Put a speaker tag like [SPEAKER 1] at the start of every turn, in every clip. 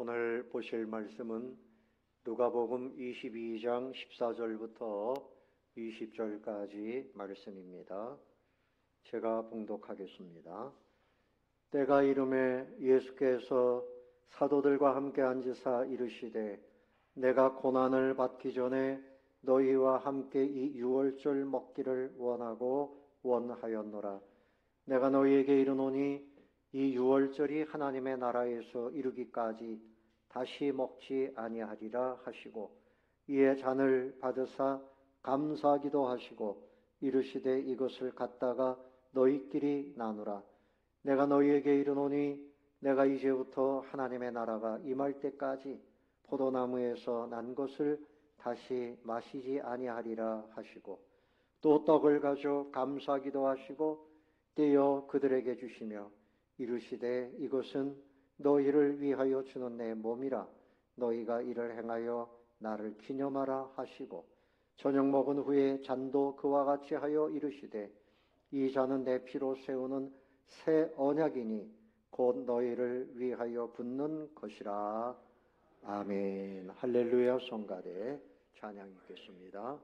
[SPEAKER 1] 오늘 보실 말씀은 누가복음 22장 14절부터 20절까지 말씀입니다. 제가 봉독하겠습니다. 때가 이르매 예수께서 사도들과 함께 앉으사 이르시되 내가 고난을 받기 전에 너희와 함께 이 유월절 먹기를 원하였노라. 내가 너희에게 이르노니 이 유월절이 하나님의 나라에서 이르기까지 다시 먹지 아니하리라 하시고 이에 잔을 받으사 감사기도 하시고 이르시되 이것을 갖다가 너희끼리 나누라. 내가 너희에게 이르노니 내가 이제부터 하나님의 나라가 임할 때까지 포도나무에서 난 것을 다시 마시지 아니하리라 하시고 또 떡을 가져 감사기도 하시고 떼어 그들에게 주시며 이르시되 이것은 너희를 위하여 주는 내 몸이라. 너희가 이를 행하여 나를 기념하라 하시고 저녁 먹은 후에 잔도 그와 같이 하여 이르시되 이 잔은 내 피로 세우는 새 언약이니 곧 너희를 위하여 붓는 것이라. 아멘. 할렐루야. 성가대 찬양 읽겠습니다.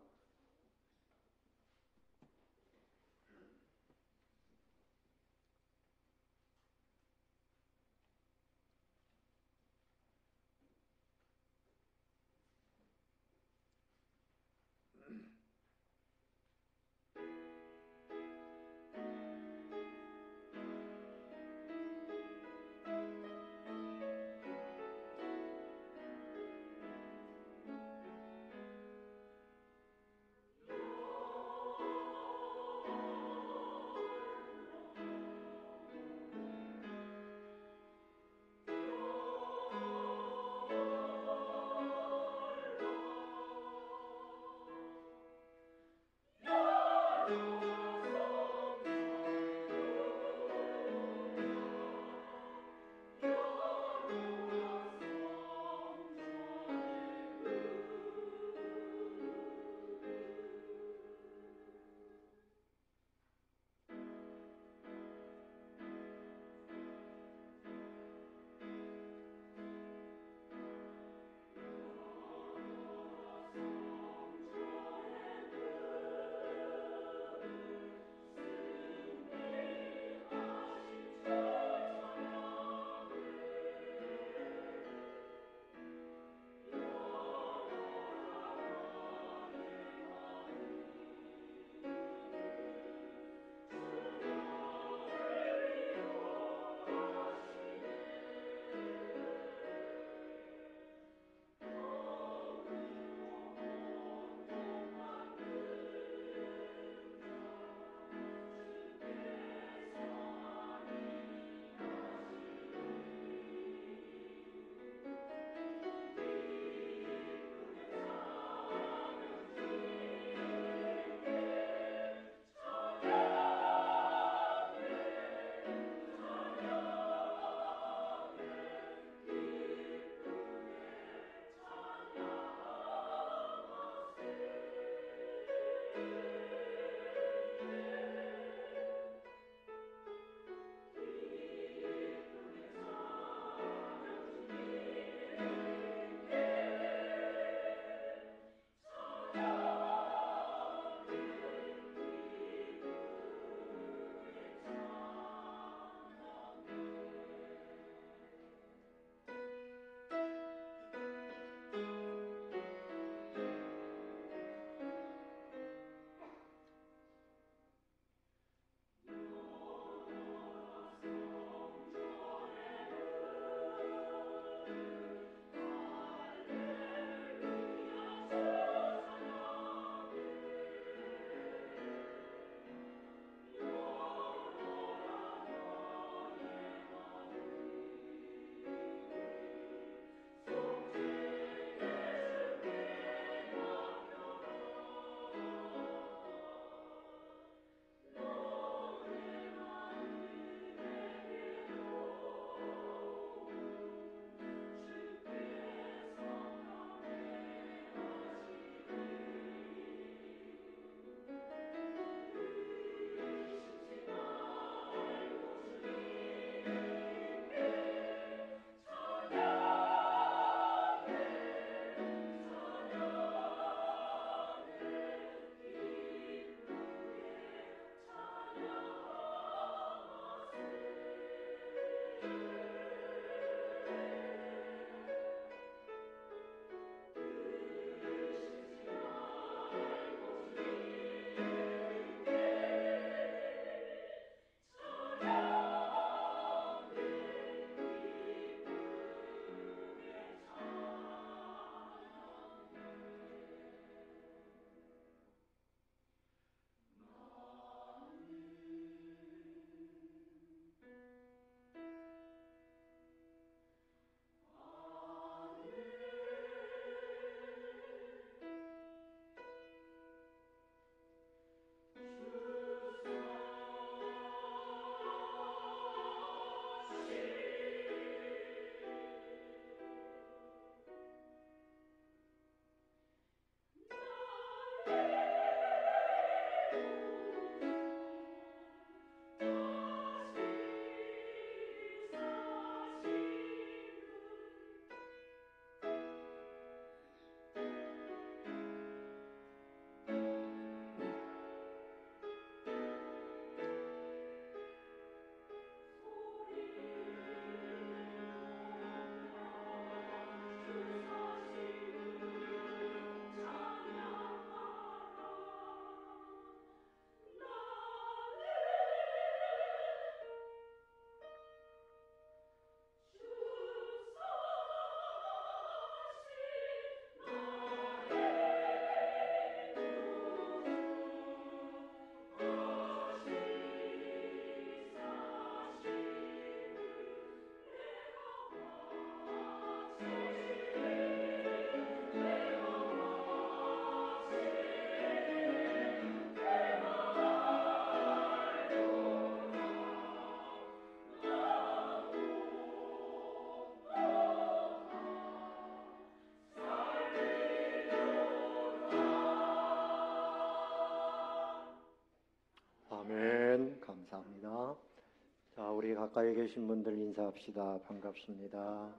[SPEAKER 1] 가까이 계신 분들 인사합시다. 반갑습니다.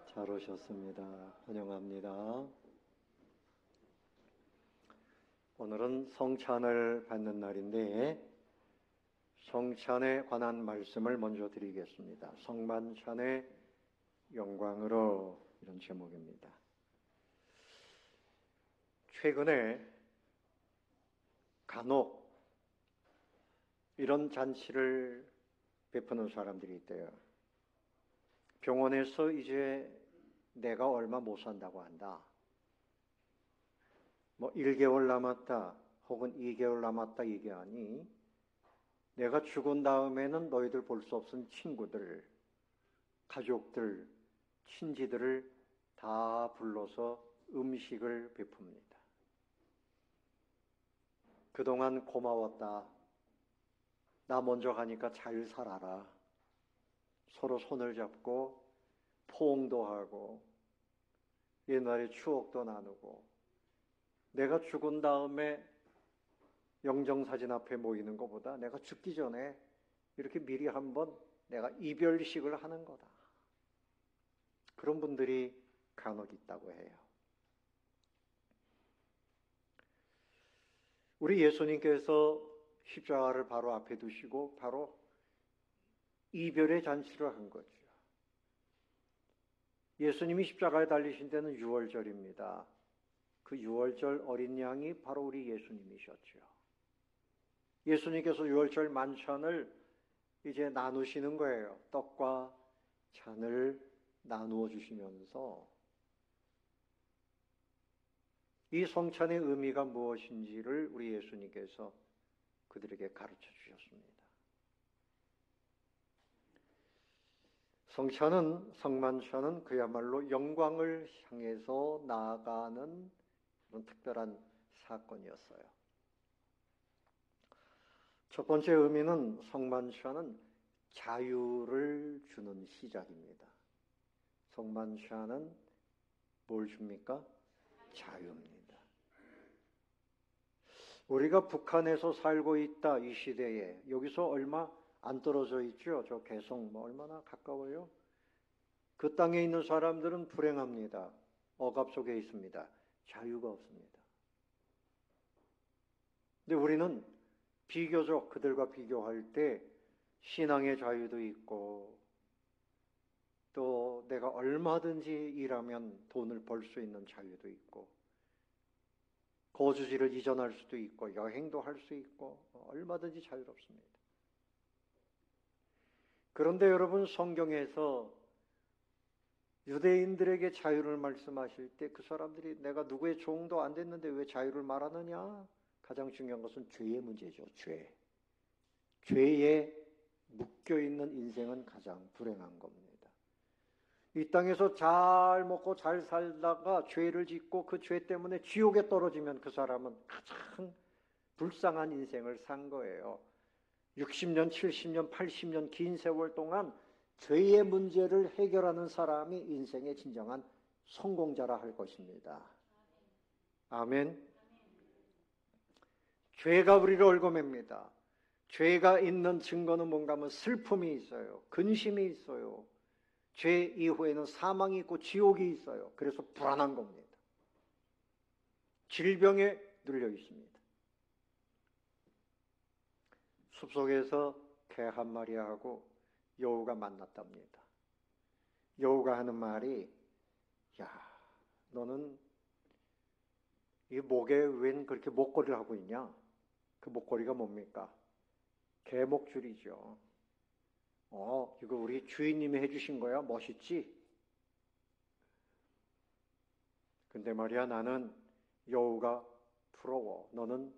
[SPEAKER 1] 잘 오셨습니다. 환영합니다. 오늘은 성찬을 받는 날인데 성찬에 관한 말씀을 먼저 드리겠습니다. 성만찬의 영광으로, 이런 제목입니다. 최근에 간혹 이런 잔치를 베푸는 사람들이 있대요. 병원에서 이제 내가 얼마 못 산다고 한다. 1개월 남았다, 혹은 2개월 남았다 얘기하니 내가 죽은 다음에는 너희들 볼 수 없은 친구들, 가족들, 친지들을 다 불러서 음식을 베풉니다. 그동안 고마웠다. 나 먼저 가니까 잘 살아라. 서로 손을 잡고 포옹도 하고 옛날의 추억도 나누고, 내가 죽은 다음에 영정사진 앞에 모이는 것보다 내가 죽기 전에 이렇게 미리 한번 내가 이별식을 하는 거다. 그런 분들이 간혹 있다고 해요. 우리 예수님께서 십자가를 바로 앞에 두시고 바로 이별의 잔치를 한 거죠. 예수님이 십자가에 달리신 때는 유월절입니다. 그 유월절 어린 양이 바로 우리 예수님이셨죠. 예수님께서 유월절 만찬을 이제 나누시는 거예요. 떡과 잔을 나누어 주시면서 이 성찬의 의미가 무엇인지를 우리 예수님께서 그들에게 가르쳐 주셨습니다. 성만찬은 그야말로 영광을 향해서 나아가는 그런 특별한 사건이었어요. 첫 번째 의미는, 성만찬은 자유를 주는 시작입니다. 성만찬은 뭘 줍니까? 자유입니다. 우리가 북한에서 살고 있다, 이 시대에. 여기서 얼마 안 떨어져 있죠. 저 개성 얼마나 가까워요. 그 땅에 있는 사람들은 불행합니다. 억압 속에 있습니다. 자유가 없습니다. 근데 우리는 비교적 그들과 비교할 때 신앙의 자유도 있고, 또 내가 얼마든지 일하면 돈을 벌 수 있는 자유도 있고, 거주지를 이전할 수도 있고, 여행도 할 수 있고, 얼마든지 자유롭습니다. 그런데 여러분, 성경에서 유대인들에게 자유를 말씀하실 때 그 사람들이 내가 누구의 종도 안 됐는데 왜 자유를 말하느냐? 가장 중요한 것은 죄의 문제죠. 죄에 묶여있는 인생은 가장 불행한 겁니다. 이 땅에서 잘 먹고 잘 살다가 죄를 짓고 그 죄 때문에 지옥에 떨어지면 그 사람은 가장 불쌍한 인생을 산 거예요. 60년, 70년, 80년 긴 세월 동안 죄의 문제를 해결하는 사람이 인생의 진정한 성공자라 할 것입니다. 아멘. 죄가 우리를 얽어맵니다. 죄가 있는 증거는 뭔가 하면 슬픔이 있어요. 근심이 있어요. 죄 이후에는 사망이 있고 지옥이 있어요. 그래서 불안한 겁니다. 질병에 눌려 있습니다. 숲속에서 개 한 마리하고 여우가 만났답니다. 여우가 하는 말이, 야, 너는 이 목에 웬 그렇게 목걸이를 하고 있냐? 그 목걸이가 뭡니까? 개목줄이죠. 이거 우리 주인님이 해주신 거야? 멋있지? 근데 말이야, 나는 여우가 부러워. 너는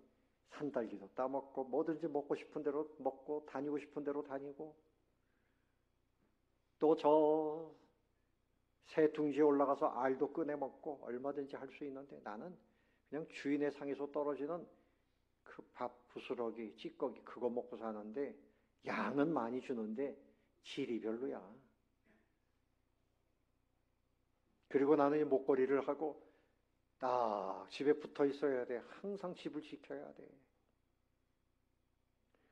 [SPEAKER 1] 산딸기도 따먹고 뭐든지 먹고 싶은 대로 먹고 다니고 싶은 대로 다니고, 또 저 새 둥지에 올라가서 알도 꺼내 먹고 얼마든지 할 수 있는데 나는 그냥 주인의 상에서 떨어지는 그 밥 부스러기, 찌꺼기 그거 먹고 사는데 양은 많이 주는데 질이 별로야. 그리고 나는 이 목걸이를 하고 딱 집에 붙어 있어야 돼. 항상 집을 지켜야 돼.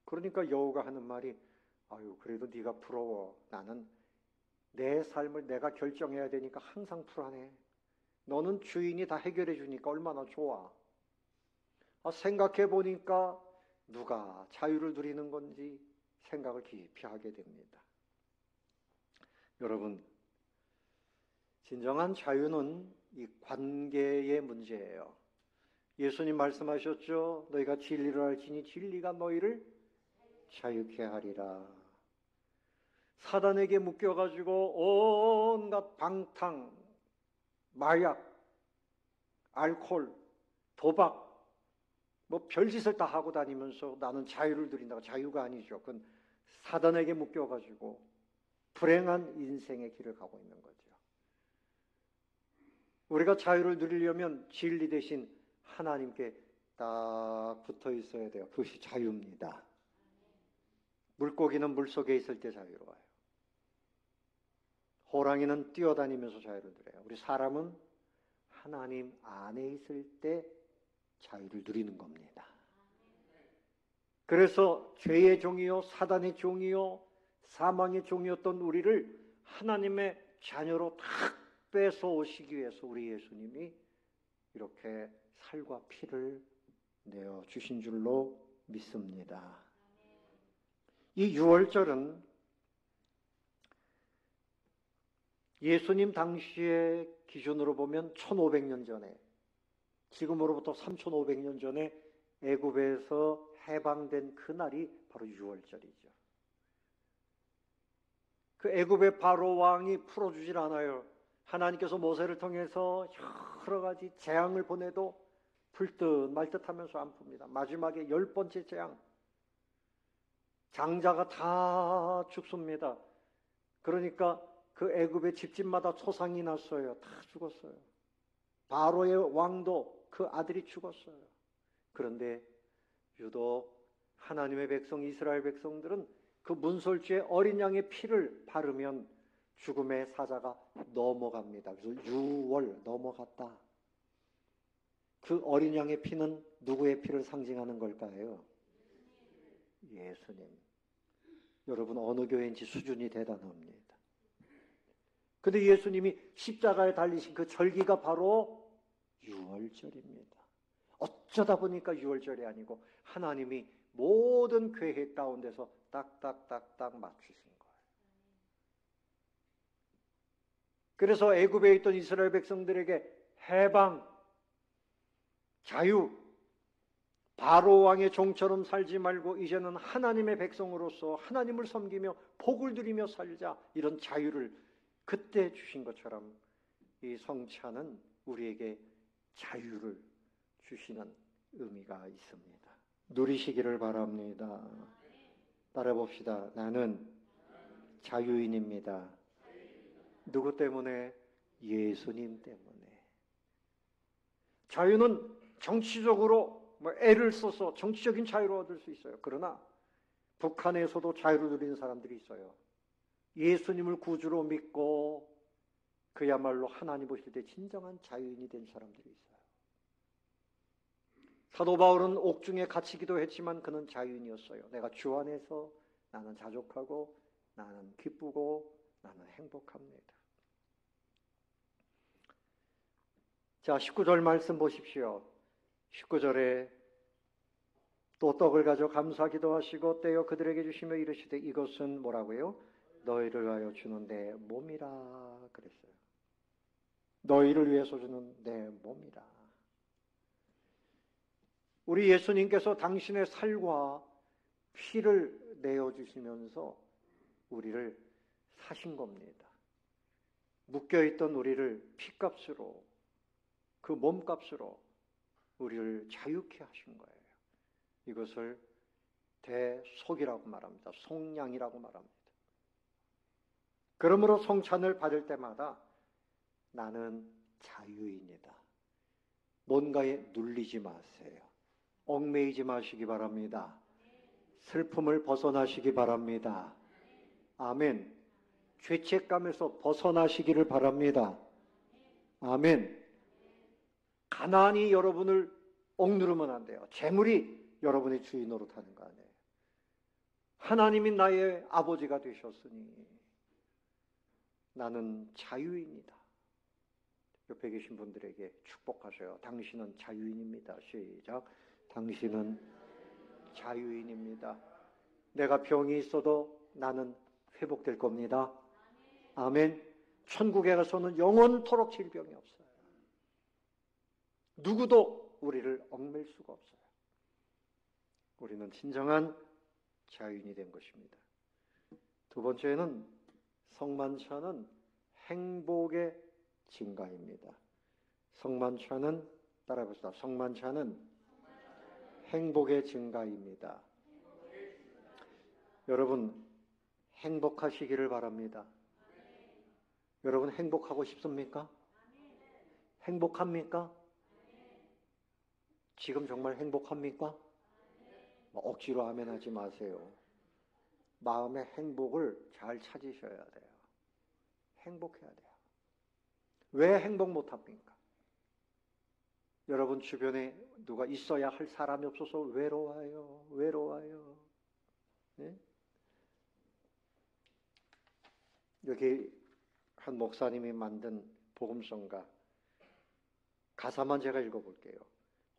[SPEAKER 1] 그러니까 여우가 하는 말이, 아유, 그래도 네가 부러워. 나는 내 삶을 내가 결정해야 되니까 항상 불안해. 너는 주인이 다 해결해 주니까 얼마나 좋아. 생각해 보니까 누가 자유를 누리는 건지 생각을 깊이 하게 됩니다. 여러분, 진정한 자유는 이 관계의 문제예요. 예수님 말씀하셨죠. 너희가 진리를 알지니 진리가 너희를 자유케 하리라. 사단에게 묶여가지고 온갖 방탕, 마약, 알코올, 도박, 뭐 별짓을 다 하고 다니면서 나는 자유를 누린다고. 자유가 아니죠. 그건 사단에게 묶여가지고 불행한 인생의 길을 가고 있는 거죠. 우리가 자유를 누리려면 진리 대신 하나님께 딱 붙어 있어야 돼요. 그것이 자유입니다. 물고기는 물속에 있을 때 자유로워요. 호랑이는 뛰어다니면서 자유를 누려요. 우리 사람은 하나님 안에 있을 때 자유를 누리는 겁니다. 그래서 죄의 종이요, 사단의 종이요, 사망의 종이었던 우리를 하나님의 자녀로 탁 뺏어 오시기 위해서 우리 예수님이 이렇게 살과 피를 내어 주신 줄로 믿습니다. 이 유월절은 예수님 당시의 기준으로 보면 1500년 전에, 지금으로부터 3500년 전에 애굽에서 해방된 그날이 바로 유월절이죠. 그 애굽의 바로 왕이 풀어주질 않아요. 하나님께서 모세를 통해서 여러 가지 재앙을 보내도 불듯 말듯 하면서 안 풉니다. 마지막에 10번째 재앙, 장자가 다 죽습니다. 그러니까 그 애굽의 집집마다 초상이 났어요. 다 죽었어요. 바로의 왕도 그 아들이 죽었어요. 그런데 유독 하나님의 백성 이스라엘 백성들은 그 문설주에 어린 양의 피를 바르면 죽음의 사자가 넘어갑니다. 그래서 유월, 넘어갔다. 그 어린 양의 피는 누구의 피를 상징하는 걸까요? 예수님. 여러분, 어느 교회인지 수준이 대단합니다. 근데 예수님이 십자가에 달리신 그 절기가 바로 유월절입니다. 어쩌다 보니까 유월절이 아니고 하나님이 모든 계획 가운데서 딱딱딱딱 맞추신 거예요. 그래서 애굽에 있던 이스라엘 백성들에게 해방, 자유, 바로 왕의 종처럼 살지 말고 이제는 하나님의 백성으로서 하나님을 섬기며 복을 누리며 살자, 이런 자유를 그때 주신 것처럼 이 성찬은 우리에게 자유를 주시는 의미가 있습니다. 누리시기를 바랍니다. 따라 봅시다. 나는 자유인입니다. 누구 때문에? 예수님 때문에. 자유는 정치적으로 애를 써서 정치적인 자유를 얻을 수 있어요. 그러나 북한에서도 자유를 누리는 사람들이 있어요. 예수님을 구주로 믿고 그야말로 하나님 보실 때 진정한 자유인이 된 사람들이 있어요. 사도 바울은 옥중에 갇히기도 했지만 그는 자유인이었어요. 내가 주 안에서 나는 자족하고 나는 기쁘고 나는 행복합니다. 자, 19절 말씀 보십시오. 19절에 또 떡을 가져 감사 기도하시고 떼어 그들에게 주시며 이르시되 이것은 뭐라고요? 너희를 위하여 주는 내 몸이라 그랬어요. 너희를 위해서 주는 내 몸이라. 우리 예수님께서 당신의 살과 피를 내어주시면서 우리를 사신 겁니다. 묶여있던 우리를 피값으로, 그 몸값으로 우리를 자유케 하신 거예요. 이것을 대속이라고 말합니다. 속량이라고 말합니다. 그러므로 성찬을 받을 때마다 나는 자유인이다. 뭔가에 눌리지 마세요. 얽매이지 마시기 바랍니다. 슬픔을 벗어나시기 바랍니다. 아멘. 죄책감에서 벗어나시기를 바랍니다. 아멘. 가난이 여러분을 억누르면 안 돼요. 재물이 여러분의 주인 노릇하는 거 아니에요. 하나님이 나의 아버지가 되셨으니 나는 자유인이다. 옆에 계신 분들에게 축복하세요. 당신은 자유인입니다. 시작. 당신은 자유인입니다. 내가 병이 있어도 나는 회복될 겁니다. 아멘. 천국에 가서는 영원토록 질병이 없어요. 누구도 우리를 얽맬 수가 없어요. 우리는 진정한 자유인이 된 것입니다. 두 번째는 성만찬은 행복의 증가입니다. 성만찬은 따라해봅시다. 성만찬은 행복의 증가입니다. 여러분 행복하시기를 바랍니다. 여러분 행복하고 싶습니까? 행복합니까? 지금 정말 행복합니까? 억지로 아멘 하지 마세요. 마음의 행복을 잘 찾으셔야 돼요. 행복해야 돼요. 왜 행복 못합니까? 여러분 주변에 누가 있어야 할 사람이 없어서 외로워요. 외로워요. 네? 여기 한 목사님이 만든 복음성가 가사만 제가 읽어볼게요.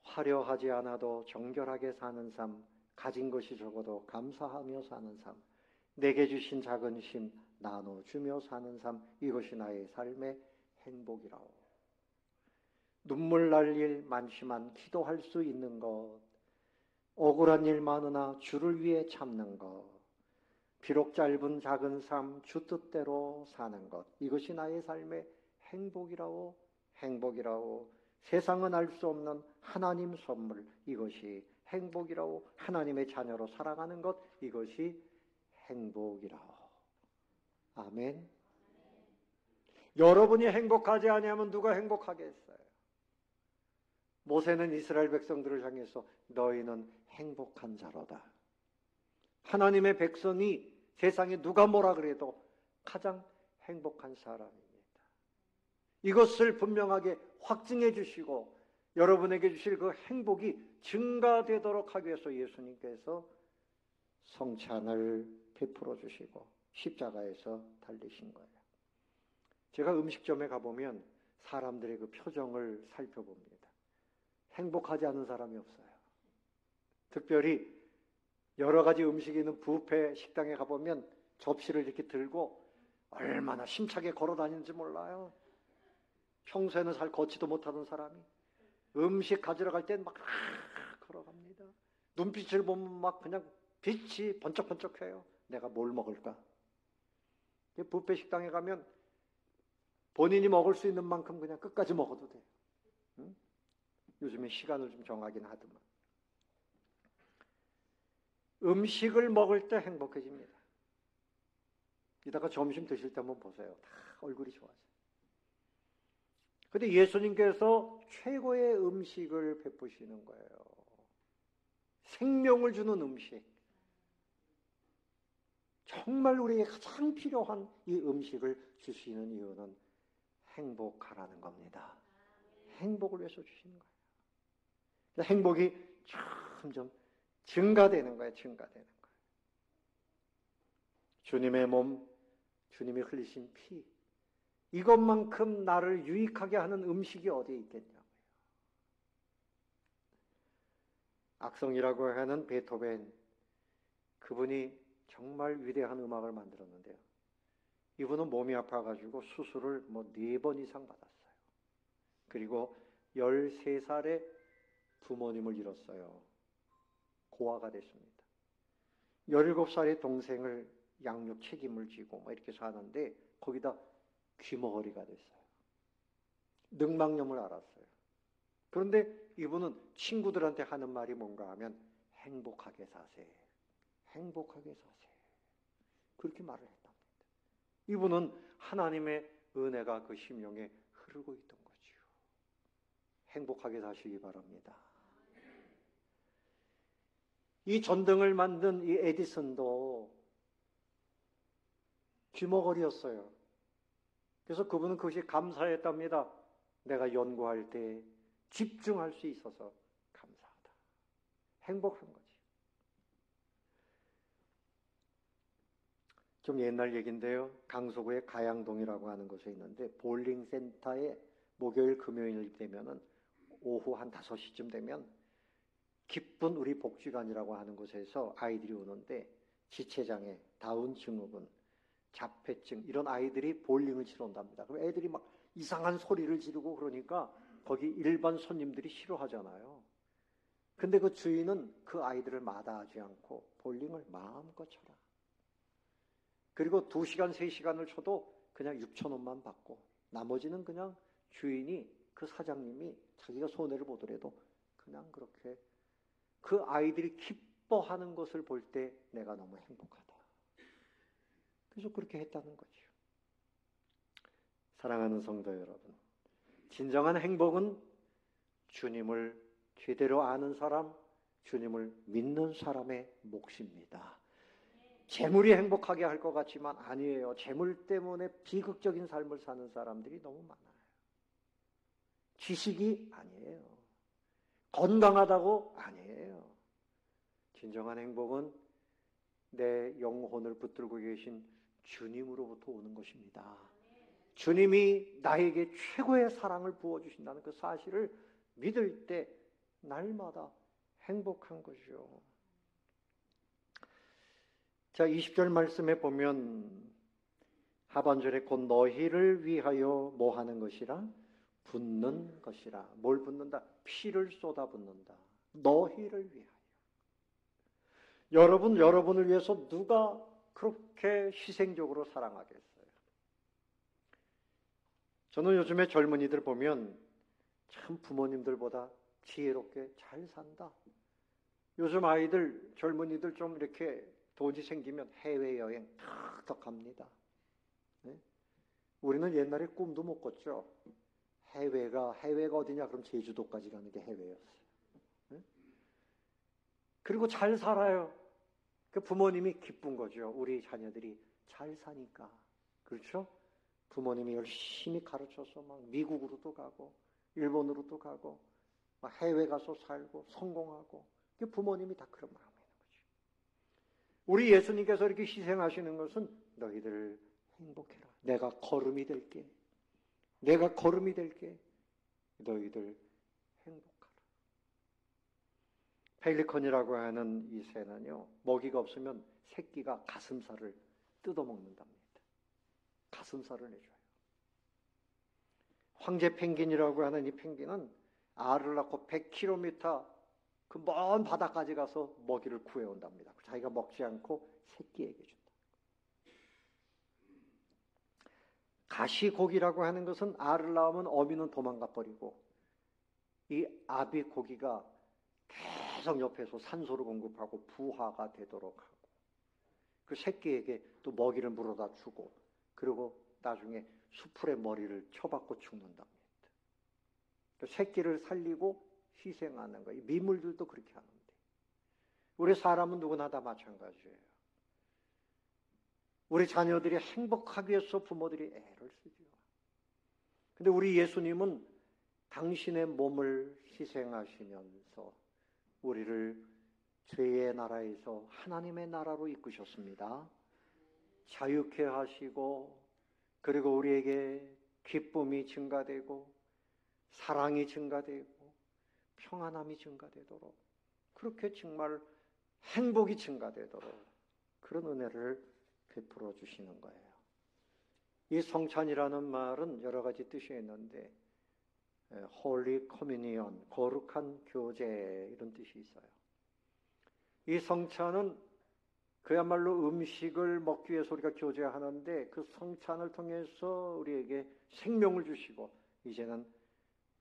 [SPEAKER 1] 화려하지 않아도 정결하게 사는 삶, 가진 것이 적어도 감사하며 사는 삶, 내게 주신 작은 심 나눠주며 사는 삶, 이것이 나의 삶의 행복이라오. 눈물 날 일 많지만 기도할 수 있는 것, 억울한 일 많으나 주를 위해 참는 것, 비록 짧은 작은 삶 주 뜻대로 사는 것, 이것이 나의 삶의 행복이라오. 행복이라오. 세상은 알 수 없는 하나님 선물, 이것이 행복이라오. 하나님의 자녀로 살아가는 것, 이것이 행복이라오. 아멘. 여러분이 행복하지 아니하면 누가 행복하겠어요? 모세는 이스라엘 백성들을 향해서 너희는 행복한 자로다. 하나님의 백성이 세상에 누가 뭐라 그래도 가장 행복한 사람입니다. 이것을 분명하게 확증해 주시고 여러분에게 주실 그 행복이 증가되도록 하기 위해서 예수님께서 성찬을 베풀어 주시고 십자가에서 달리신 거예요. 제가 음식점에 가보면 사람들의 그 표정을 살펴봅니다. 행복하지 않은 사람이 없어요. 특별히 여러 가지 음식이 있는 뷔페 식당에 가보면 접시를 이렇게 들고 얼마나 심차게 걸어 다니는지 몰라요. 평소에는 잘 걷지도 못하던 사람이 음식 가지러 갈 땐 막 걸어갑니다. 눈빛을 보면 막 그냥 빛이 번쩍번쩍해요. 내가 뭘 먹을까? 뷔페 식당에 가면 본인이 먹을 수 있는 만큼 그냥 끝까지 먹어도 돼요. 응? 요즘에 시간을 좀 정하긴 하더만. 음식을 먹을 때 행복해집니다. 이따가 점심 드실 때 한번 보세요. 다 얼굴이 좋아져요. 그런데 예수님께서 최고의 음식을 베푸시는 거예요. 생명을 주는 음식. 정말 우리에게 가장 필요한 이 음식을 주시는 이유는 행복하라는 겁니다. 행복을 위해서 주시는 거예요. 행복이 점점 증가되는 거예요. 증가되는 거예요. 주님의 몸, 주님이 흘리신 피, 이것만큼 나를 유익하게 하는 음식이 어디에 있겠냐고요. 악성이라고 하는 베토벤, 그분이 정말 위대한 음악을 만들었는데요. 이분은 몸이 아파가지고 수술을 4번 이상 받았어요. 그리고 13살에 부모님을 잃었어요. 고아가 됐습니다. 17살의 동생을 양육 책임을 지고 이렇게 사는데 거기다 귀머거리가 됐어요. 늑막염을 앓았어요. 그런데 이분은 친구들한테 하는 말이 뭔가 하면 행복하게 사세. 행복하게 사세. 그렇게 말을 했답니다. 이분은 하나님의 은혜가 그 심령에 흐르고 있던 거지요. 행복하게 사시기 바랍니다. 이 전등을 만든 이 에디슨도 귀머거리였어요. 그래서 그분은 그것이 감사했답니다. 내가 연구할 때 집중할 수 있어서 감사하다. 행복한 거지. 좀 옛날 얘기인데요. 강서구의 가양동이라고 하는 곳에 있는데 볼링 센터에 목요일 금요일 되면은 오후 한 5시쯤 되면 기쁜 우리 복지관이라고 하는 곳에서 아이들이 오는데 지체장애, 다운 증후군, 자폐증 이런 아이들이 볼링을 치러 온답니다. 그럼 애들이 막 이상한 소리를 지르고 그러니까 거기 일반 손님들이 싫어하잖아요. 근데 그 주인은 그 아이들을 마다하지 않고 볼링을 마음껏 쳐라. 그리고 2시간, 3시간을 쳐도 그냥 6,000원만 받고 나머지는 그냥 주인이 그 사장님이 자기가 손해를 보더라도 그냥 그렇게 그 아이들이 기뻐하는 것을 볼 때 내가 너무 행복하다. 그래서 그렇게 했다는 거죠. 사랑하는 성도 여러분, 진정한 행복은 주님을 제대로 아는 사람, 주님을 믿는 사람의 몫입니다. 재물이 행복하게 할 것 같지만 아니에요. 재물 때문에 비극적인 삶을 사는 사람들이 너무 많아요. 지식이 아니에요. 건강하다고 아니에요. 진정한 행복은 내 영혼을 붙들고 계신 주님으로부터 오는 것입니다. 주님이 나에게 최고의 사랑을 부어주신다는 그 사실을 믿을 때 날마다 행복한 것이죠. 자, 20절 말씀에 보면 하반절에 곧 너희를 위하여 뭐 하는 것이라? 붓는 것이라. 뭘 붓는다? 피를 쏟아 붓는다. 너희를 위하여. 여러분을 위해서 누가 그렇게 희생적으로 사랑하겠어요? 저는 요즘에 젊은이들 보면 참 부모님들보다 지혜롭게 잘 산다. 요즘 아이들, 젊은이들 좀 이렇게 돈이 생기면 해외여행 탁탁 갑니다. 네? 우리는 옛날에 꿈도 못 꿨죠. 해외가 어디냐? 그럼 제주도까지 가는 게 해외였어요. 네? 그리고 잘 살아요. 그 부모님이 기쁜 거죠. 우리 자녀들이 잘 사니까. 그렇죠? 부모님이 열심히 가르쳐서 막 미국으로도 가고 일본으로도 가고 막 해외 가서 살고 성공하고 그 부모님이 다 그런 마음이 있는 거죠. 우리 예수님께서 이렇게 희생하시는 것은 너희들 행복해라. 내가 거름이 될게. 내가 거름이 될게. 너희들 행복하라. 펠리컨이라고 하는 이 새는요, 먹이가 없으면 새끼가 가슴살을 뜯어먹는답니다. 가슴살을 내줘요. 황제 펭귄이라고 하는 이 펭귄은 알을 낳고 100km 그 먼 바다까지 가서 먹이를 구해온답니다. 자기가 먹지 않고 새끼에게 준다. 가시고기라고 하는 것은 알을 낳으면 어미는 도망가 버리고 이 아비 고기가 계속 옆에서 산소를 공급하고 부화가 되도록 하고 그 새끼에게 또 먹이를 물어다 주고 그리고 나중에 수풀에 머리를 쳐박고 죽는답니다. 그 새끼를 살리고 희생하는 거예요. 미물들도 그렇게 하는데 우리 사람은 누구나 다 마찬가지예요. 우리 자녀들이 행복하기 위해서 부모들이 애를 쓰죠. 근데 우리 예수님은 당신의 몸을 희생하시면서 우리를 죄의 나라에서 하나님의 나라로 이끄셨습니다. 자유케 하시고 그리고 우리에게 기쁨이 증가되고 사랑이 증가되고 평안함이 증가되도록 그렇게 정말 행복이 증가되도록 그런 은혜를 베풀어 주시는 거예요. 이 성찬이라는 말은 여러 가지 뜻이 있는데 Holy Communion, 거룩한 교제 이런 뜻이 있어요. 이 성찬은 그야말로 음식을 먹기 위해서 우리가 교제하는데 그 성찬을 통해서 우리에게 생명을 주시고 이제는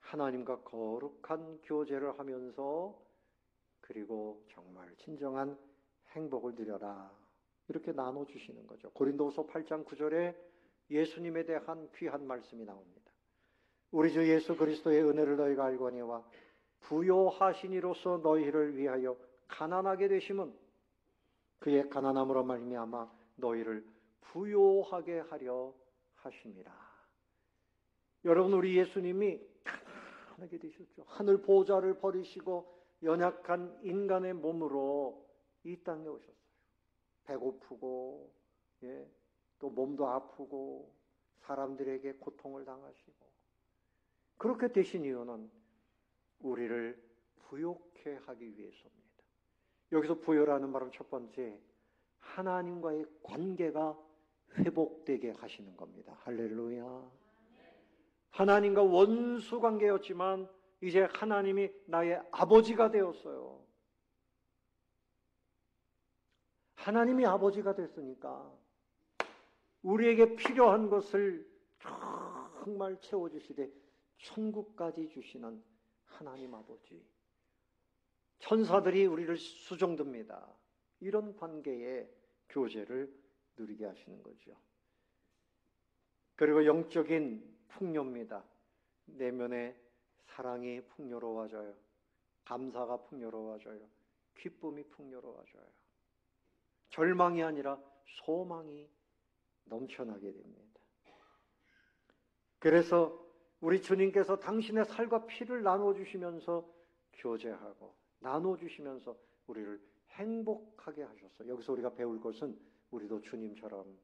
[SPEAKER 1] 하나님과 거룩한 교제를 하면서 그리고 정말 진정한 행복을 누려라 이렇게 나눠주시는 거죠. 고린도후서 8장 9절에 예수님에 대한 귀한 말씀이 나옵니다. 우리 주 예수 그리스도의 은혜를 너희가 알거니와 부요하시니로서 너희를 위하여 가난하게 되심은 그의 가난함으로 말미암아 너희를 부요하게 하려 하심이라. 여러분 우리 예수님이 가난하게 되셨죠. 하늘 보좌를 버리시고 연약한 인간의 몸으로 이 땅에 오셨어요. 배고프고 예, 또 몸도 아프고 사람들에게 고통을 당하시고 그렇게 되신 이유는 우리를 부욕해 하기 위해서입니다. 여기서 부요라는 말은 첫 번째, 하나님과의 관계가 회복되게 하시는 겁니다. 할렐루야. 하나님과 원수 관계였지만 이제 하나님이 나의 아버지가 되었어요. 하나님이 아버지가 됐으니까 우리에게 필요한 것을 정말 채워주시되 천국까지 주시는 하나님 아버지. 천사들이 우리를 수종듭니다. 이런 관계의 교제를 누리게 하시는 거죠. 그리고 영적인 풍요입니다. 내면의 사랑이 풍요로워져요. 감사가 풍요로워져요. 기쁨이 풍요로워져요. 절망이 아니라 소망이 넘쳐나게 됩니다. 그래서 우리 주님께서 당신의 살과 피를 나눠주시면서 교제하고 나눠주시면서 우리를 행복하게 하셨어요. 여기서 우리가 배울 것은 우리도 주님처럼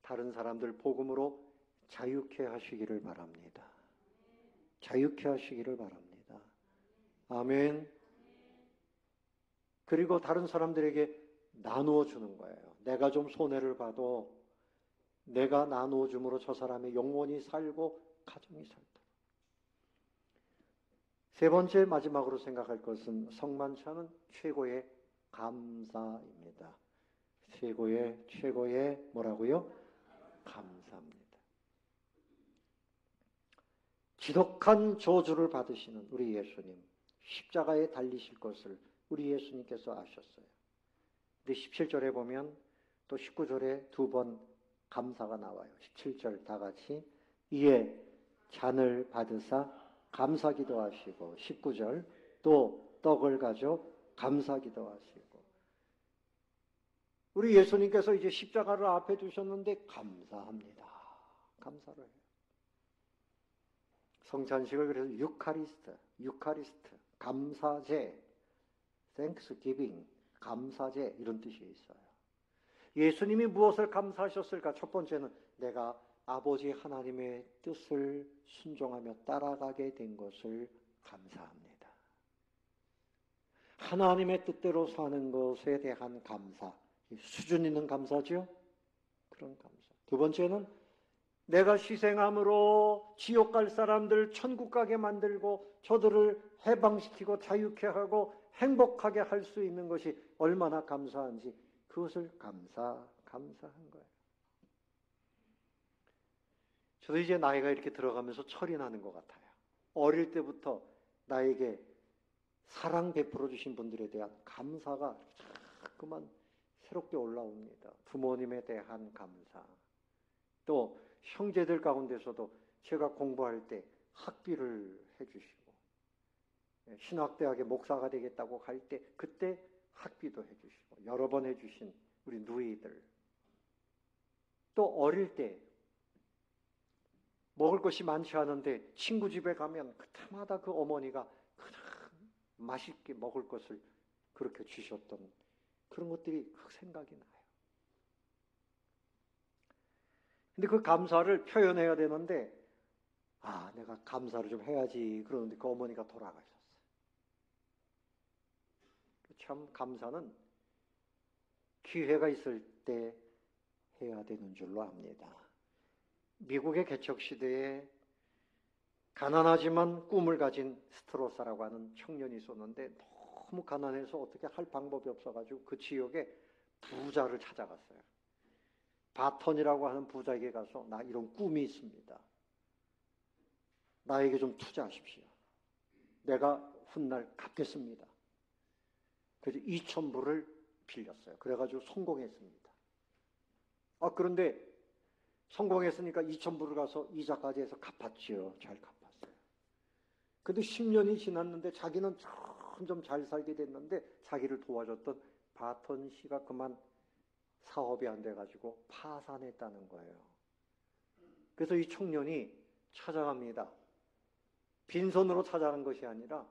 [SPEAKER 1] 다른 사람들 복음으로 자유케 하시기를 바랍니다. 자유케 하시기를 바랍니다. 아멘. 그리고 다른 사람들에게 나누어 주는 거예요. 내가 좀 손해를 봐도 내가 나누어 줌으로 저 사람의 영혼이 살고 가정이 살도록. 세 번째 마지막으로 생각할 것은 성만찬은 최고의 감사입니다. 최고의 뭐라고요? 감사입니다. 지독한 저주를 받으시는 우리 예수님, 십자가에 달리실 것을 우리 예수님께서 아셨어요. 근데 17절에 보면 또 19절에 두 번 감사가 나와요. 17절 다 같이 이에 잔을 받으사 감사 기도하시고 19절 또 떡을 가져 감사 기도하시고 우리 예수님께서 이제 십자가를 앞에 두셨는데 감사합니다. 감사를 해요. 성찬식을 그래서 유카리스트, 감사제, thanksgiving, 감사제 이런 뜻이 있어요. 예수님이 무엇을 감사하셨을까? 첫 번째는 내가 아버지 하나님의 뜻을 순종하며 따라가게 된 것을 감사합니다. 하나님의 뜻대로 사는 것에 대한 감사, 수준 있는 감사죠? 그런 감사. 두 번째는 내가 희생함으로 지옥 갈 사람들 천국 가게 만들고 저들을 해방시키고 자유케 하고 행복하게 할 수 있는 것이 얼마나 감사한지 그것을 감사한 거예요. 저도 이제 나이가 이렇게 들어가면서 철이 나는 것 같아요. 어릴 때부터 나에게 사랑 베풀어 주신 분들에 대한 감사가 자꾸만 새롭게 올라옵니다. 부모님에 대한 감사. 또 형제들 가운데서도 제가 공부할 때 학비를 해주시고 신학대학에 목사가 되겠다고 할 때 그때 학비도 해주시고 여러 번 해주신 우리 누이들. 또 어릴 때 먹을 것이 많지 않은데 친구 집에 가면 그때마다 그 어머니가 그냥 맛있게 먹을 것을 그렇게 주셨던 그런 것들이 생각이 나요. 근데 그 감사를 표현해야 되는데 내가 감사를 좀 해야지 그러는데 그 어머니가 돌아가셨어요. 참 감사는 기회가 있을 때 해야 되는 줄로 압니다. 미국의 개척 시대에 가난하지만 꿈을 가진 스트로사라고 하는 청년이 있었는데 너무 가난해서 어떻게 할 방법이 없어가지고 그 지역에 부자를 찾아갔어요. 바턴이라고 하는 부자에게 가서 나 이런 꿈이 있습니다. 나에게 좀 투자하십시오. 내가 훗날 갚겠습니다. 그래서 2,000불을 빌렸어요. 그래가지고 성공했습니다. 그런데 성공했으니까 2,000불을 가서 이자까지 해서 갚았지요. 잘 갚았어요. 근데 10년이 지났는데 자기는 점점 잘 살게 됐는데 자기를 도와줬던 바턴 씨가 그만 사업이 안 돼가지고 파산했다는 거예요. 그래서 이 청년이 찾아갑니다. 빈손으로 찾아간 것이 아니라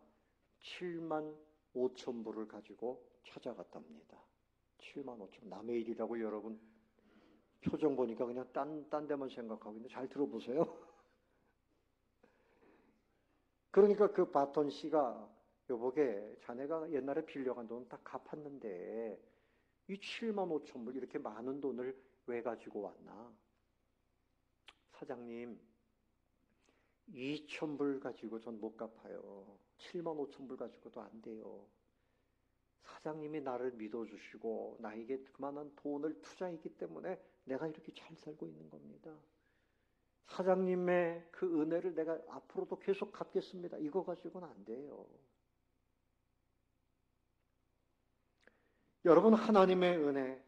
[SPEAKER 1] 7만 5천 불을 가지고 찾아갔답니다. 7만 5천 남의 일이라고 여러분 표정 보니까 그냥 딴 데만 생각하고 있는데 잘 들어보세요. 그러니까 그 바톤 씨가 여보게 자네가 옛날에 빌려간 돈 다 갚았는데 이 7만 5천 불 이렇게 많은 돈을 왜 가지고 왔나? 사장님 2천 불 가지고 전 못 갚아요. 7만 5천 불 가지고도 안 돼요. 사장님이 나를 믿어주시고 나에게 그만한 돈을 투자했기 때문에 내가 이렇게 잘 살고 있는 겁니다. 사장님의 그 은혜를 내가 앞으로도 계속 갚겠습니다. 이거 가지고는 안 돼요. 여러분, 하나님의 은혜,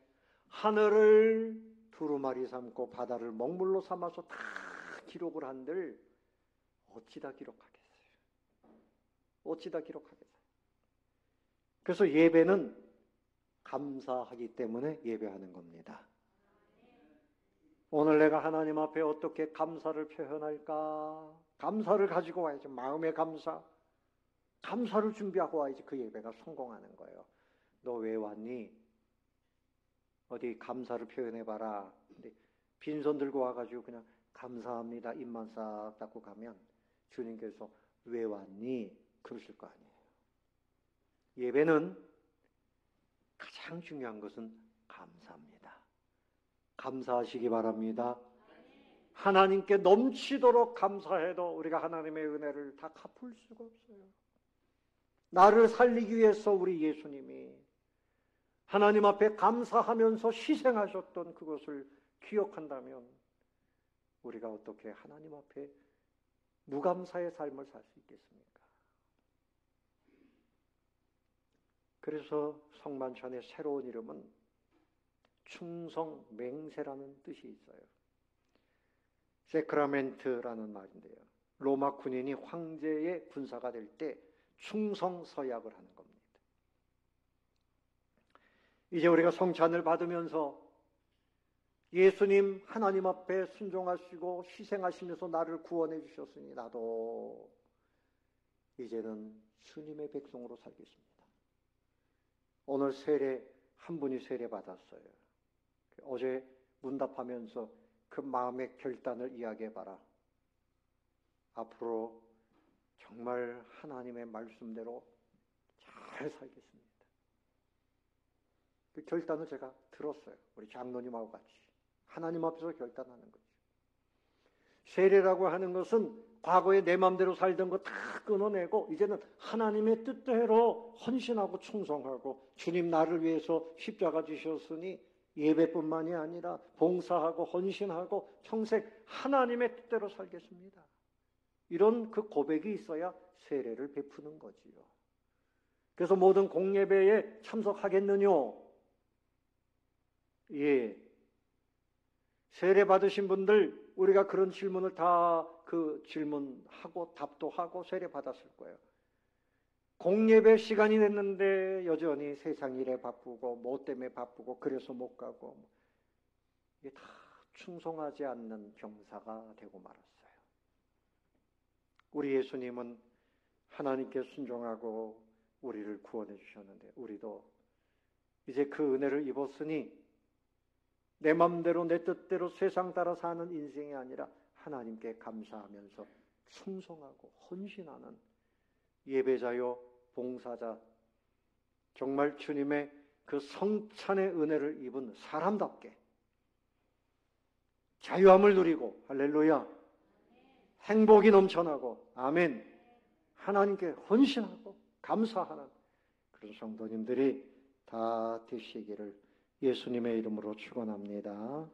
[SPEAKER 1] 하늘을 두루마리 삼고 바다를 먹물로 삼아서 다 기록을 한들 어찌다 기록하겠어요? 어찌다 기록하겠어요? 그래서 예배는 감사하기 때문에 예배하는 겁니다. 오늘 내가 하나님 앞에 어떻게 감사를 표현할까? 감사를 가지고 와야지. 마음의 감사. 감사를 준비하고 와야지 그 예배가 성공하는 거예요. 너 왜 왔니? 어디 감사를 표현해봐라. 근데 빈손 들고 와가지고 그냥 감사합니다. 입만 싹 닫고 가면 주님께서 왜 왔니? 그러실 거 아니에요. 예배는 가장 중요한 것은 감사입니다. 감사하시기 바랍니다. 하나님께 넘치도록 감사해도 우리가 하나님의 은혜를 다 갚을 수가 없어요. 나를 살리기 위해서 우리 예수님이 하나님 앞에 감사하면서 희생하셨던 그것을 기억한다면 우리가 어떻게 하나님 앞에 무감사의 삶을 살 수 있겠습니까? 그래서 성만찬의 새로운 이름은 충성맹세라는 뜻이 있어요. 세크라멘트라는 말인데요. 로마 군인이 황제의 군사가 될 때 충성서약을 하는 겁니다. 이제 우리가 성찬을 받으면서 예수님 하나님 앞에 순종하시고 희생하시면서 나를 구원해 주셨으니 나도 이제는 주님의 백성으로 살겠습니다. 오늘 세례 한 분이 세례 받았어요. 어제 문답하면서 그 마음의 결단을 이야기해봐라. 앞으로 정말 하나님의 말씀대로 잘 살겠습니다. 그 결단을 제가 들었어요. 우리 장로님하고 같이. 하나님 앞에서 결단하는 거죠. 세례라고 하는 것은 과거에 내 마음대로 살던 거 다 끊어내고 이제는 하나님의 뜻대로 헌신하고 충성하고 주님 나를 위해서 십자가 지셨으니 예배뿐만이 아니라 봉사하고 헌신하고 평생 하나님의 뜻대로 살겠습니다. 이런 그 고백이 있어야 세례를 베푸는 거지요. 그래서 모든 공예배에 참석하겠느뇨? 예. 세례 받으신 분들 우리가 그런 질문을 다 그 질문하고 답도 하고 세례 받았을 거예요. 공예배 시간이 됐는데 여전히 세상 일에 바쁘고 뭐 때문에 바쁘고 그래서 못 가고 이게 다 충성하지 않는 병사가 되고 말았어요. 우리 예수님은 하나님께 순종하고 우리를 구원해 주셨는데 우리도 이제 그 은혜를 입었으니 내 맘대로 내 뜻대로 세상 따라 사는 인생이 아니라 하나님께 감사하면서 충성하고 헌신하는 예배자요 봉사자, 정말 주님의 그 성찬의 은혜를 입은 사람답게 자유함을 누리고 할렐루야 행복이 넘쳐나고 아멘 하나님께 헌신하고 감사하는 그런 성도님들이 다 되시기를 예수님의 이름으로 축원합니다.